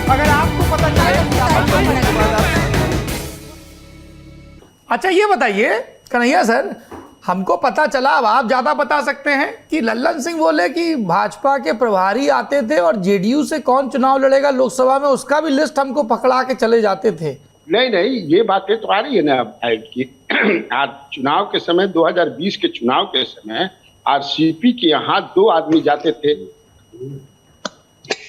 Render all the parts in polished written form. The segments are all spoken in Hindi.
अगर आपको पता चलेगा। अच्छा ये बताइए कन्हैया सर, हमको पता चला, अब आप ज्यादा बता सकते हैं, कि लल्लन सिंह बोले कि भाजपा के प्रभारी आते थे और जेडीयू से कौन चुनाव लड़ेगा लोकसभा में उसका भी लिस्ट हमको पकड़ा के चले जाते थे। नहीं, ये बातें तो आ रही है ना कि आज चुनाव के समय 2020 के चुनाव के समय आरसीपी के यहाँ 2 आदमी जाते थे,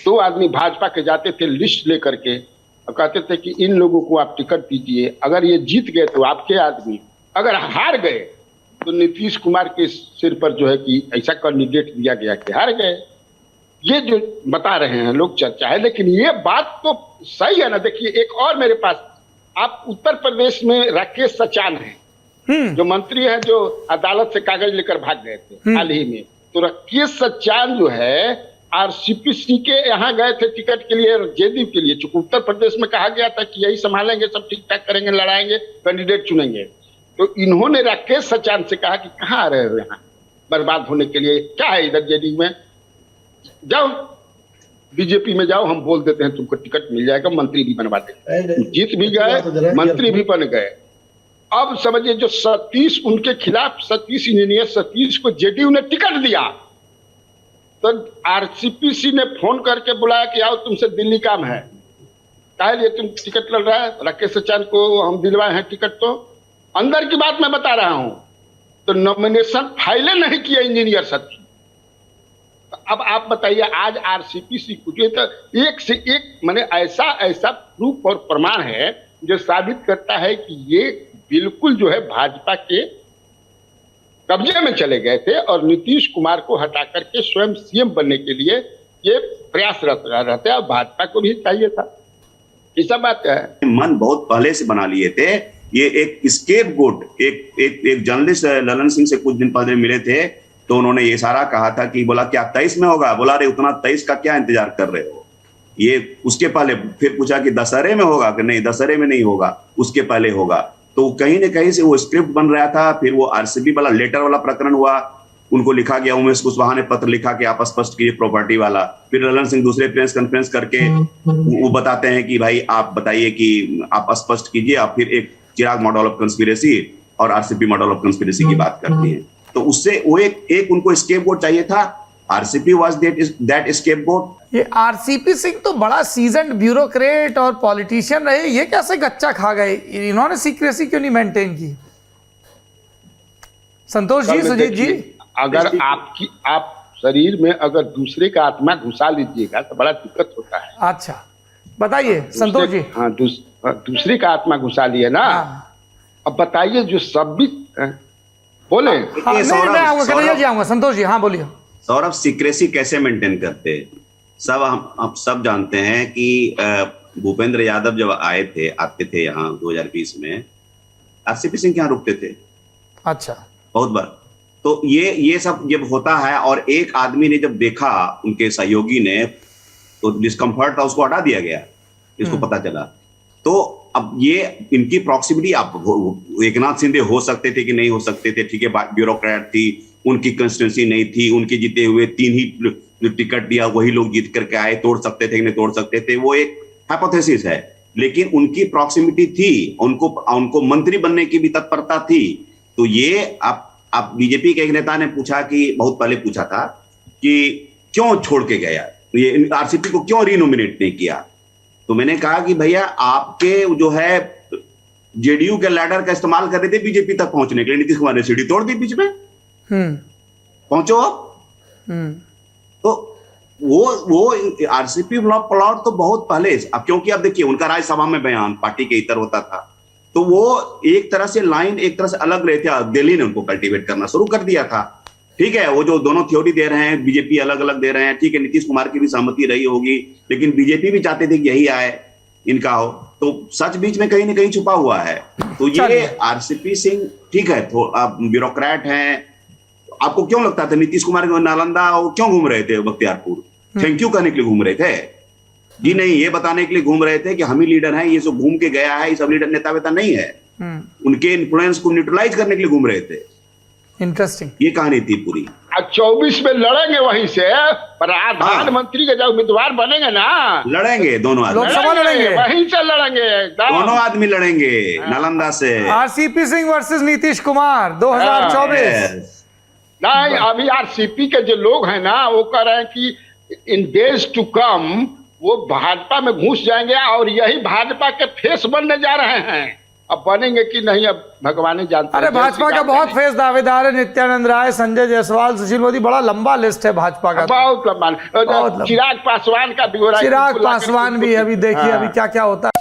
2 आदमी भाजपा के जाते थे लिस्ट लेकर के और कहते थे कि इन लोगों को आप टिकट दीजिए, अगर ये जीत गए तो आपके आदमी, अगर हार गए तो नीतीश कुमार के सिर पर जो है कि ऐसा कैंडिडेट दिया गया कि हार गए। ये जो बता रहे हैं लोग चर्चा है, लेकिन ये बात तो सही है ना। देखिए एक और मेरे पास, आप उत्तर प्रदेश में राकेश सचान है जो मंत्री है, जो अदालत से कागज लेकर भाग गए थे हाल ही में, तो राकेश सचान जो है आरसीपी के यहाँ गए थे टिकट के लिए, जेडीयू के लिए, चूंकि उत्तर प्रदेश में कहा गया था कि यही संभालेंगे, सब ठीक ठाक करेंगे, लड़ाएंगे, कैंडिडेट चुनेंगे। तो इन्होंने राकेश सचान से कहा कि कहाँ आ रहे हो यहाँ बर्बाद होने के लिए, क्या है इधर जेडीयू में, जाओ बीजेपी में जाओ, हम बोल देते हैं तुमको टिकट मिल जाएगा, मंत्री भी बनवा देंगे। जीत भी गए, मंत्री भी बन गए। अब समझिए जो सतीश उनके खिलाफ, सतीश इंजीनियर सतीश को जेडीयू ने टिकट दिया, तो आरसीपी ने फोन करके बुलाया कि आओ तुमसे दिल्ली काम है, काहे लिए तुम टिकट लड़ रहा है, राकेश सचान को हम दिलवाए हैं टिकट। तो अंदर की बात मैं बता रहा हूं, तो नॉमिनेशन फाइलें नहीं किया इंजीनियर सतीश। अब आप बताइए, आज आरसीपी कुछ तो एक से एक माने ऐसा प्रूफ और प्रमाण है जो साबित करता है कि ये बिल्कुल जो है भाजपा के कब्जे में चले गए थे और नीतीश कुमार को हटा करके स्वयं सीएम बनने के लिए ये प्रयासरत रहते हैं, और भाजपा को भी चाहिए था। ये सब बात है, मन बहुत पहले से बना लिए थे। ये एक स्केपगोट, एक जर्नलिस्ट ललन सिंह से कुछ दिन पहले मिले थे, तो उन्होंने ये सारा कहा था कि बोला क्या 23 में होगा, बोला रे उतना 23 का क्या इंतजार कर रहे हो। ये उसके पहले फिर पूछा कि दशहरे में होगा, कि नहीं दशहरे में नहीं होगा, उसके पहले होगा। तो कहीं न कहीं से वो स्क्रिप्ट बन रहा था। फिर वो आरसीपी वाला लेटर वाला प्रकरण हुआ, उनको लिखा गया, उमेश कुशवाहा ने पत्र लिखा कि आप स्पष्ट कीजिए प्रॉपर्टी वाला। फिर ललन सिंह दूसरे प्रेस कॉन्फ्रेंस करके वो बताते हैं कि भाई आप बताइए कि आप स्पष्ट कीजिए। आप फिर एक चिराग मॉडल ऑफ कंस्पिरेसी और आरसीपी मॉडल ऑफ कंस्पिरेसी की बात करती हैं। तो उससे वो एक उनको स्केपगोट चाहिए था। RCP was that scapegoat. ये आरसीपी सिंह तो बड़ा सीजन्ड ब्यूरोक्रेट और पॉलिटिशियन रहे, ये कैसे गच्चा खा गए, इन्होंने सीक्रेसी क्यों नहीं मेंटेन की? संतोष जी, सुजीत जी, अगर आप शरीर में अगर दूसरे का आत्मा घुसा लीजिएगा तो बड़ा दिक्कत होता है। अच्छा बताइए संतोष जी। हाँ, दूसरे का आत्मा घुसा लिए ना। अब बताइए जो सब भी बोले। मैं आऊंगा संतोष जी, हाँ बोलिए। सौरभ, सीक्रेसी कैसे मेंटेन करते? सब हम सब जानते हैं कि भूपेंद्र यादव जब आते थे यहाँ 2020 में, आरसीपी सिंह यहाँ रुकते थे। अच्छा, बहुत बार। तो ये सब जब होता है और एक आदमी ने जब देखा, उनके सहयोगी ने, तो डिस्कम्फर्ट था, उसको हटा दिया गया, इसको पता चला। तो अब ये इनकी प्रॉक्सिमिटी, आप एकनाथ शिंदे हो सकते थे कि नहीं हो सकते थे, ठीक है, ब्यूरोक्रेट थी, उनकी कंस्टिट्यूंसी नहीं थी, उनके जीते हुए 3 ही टिकट दिया, वही लोग जीत करके आए, तोड़ सकते थे कि नहीं तोड़ सकते थे, वो एक हाइपोथेसिस है। लेकिन उनकी प्रॉक्सिमिटी थी, उनको मंत्री बनने की भी तत्परता थी। तो ये आप बीजेपी के एक नेता ने पूछा कि बहुत पहले पूछा था कि क्यों छोड़ के गया, ये आरसीपी को क्यों रिनोमिनेट नहीं किया। तो मैंने कहा कि भैया आपके जो है जेडीयू के लैडर का इस्तेमाल कर रहे थे बीजेपी तक पहुंचने के लिए, नीतीश कुमार ने सीढ़ी तोड़ दी बीच में, पहुंचो आप। तो वो आरसीपी प्लॉट तो बहुत पहले, अब क्योंकि अब देखिए उनका राज्यसभा में बयान पार्टी के इतर होता था, तो वो एक तरह से लाइन एक तरह से अलग रहे थे। दिल्ली ने उनको कल्टीवेट करना शुरू कर दिया था। ठीक है, वो जो दोनों थ्योरी दे रहे हैं, बीजेपी अलग अलग दे रहे हैं, ठीक है, नीतीश कुमार की भी सहमति रही होगी, लेकिन बीजेपी भी चाहते थे कि यही आए, इनका हो। तो सच बीच में कहीं ना कहीं छुपा हुआ है। तो ये आरसीपी सिंह ठीक है, तो आप ब्यूरोक्रेट हैं। आपको क्यों लगता था नीतीश कुमार नालंदा वो क्यों घूम रहे थे बख्तियारपुर? थैंक यू कहने के लिए घूम रहे थे जी? नहीं, ये बताने के लिए घूम रहे थे कि हम ही लीडर हैं, ये सब घूम के गया है, ये सब लीडर नेता वेता नहीं है। उनके इन्फ्लुएंस को न्यूट्रलाइज करने के लिए घूम रहे थे। इंटरेस्टिंग, ये कहानी थी पूरी। अब 24 में लड़ेंगे वहीं से, प्रधानमंत्री के जब उम्मीदवार बनेंगे ना, लड़ेंगे दोनों आदमी, लोकसभा लड़ेंगे। वहीं से लड़ेंगे एकदम। दोनों आदमी लड़ेंगे नालंदा से। RCP Singh versus Nitish Kumar 2024। Yes. नहीं, अभी आरसीपी के जो लोग हैं ना, वो कह रहे हैं कि इन डेज टू कम वो भाजपा में घुस जाएंगे और यही भाजपा के फेस बनने जा रहे हैं। अब बनेंगे कि नहीं, अब भगवान ही जानते अरे हैं। भाजपा का बहुत फेस दावेदार है, नित्यानंद राय, संजय जायसवाल, सुशील मोदी, बड़ा लंबा लिस्ट है भाजपा का। बहुत लंबा। बहुत लंबा। चिराग पासवान का भी हो रहा है। चिराग पासवान भी, अभी देखिए अभी क्या क्या होता है।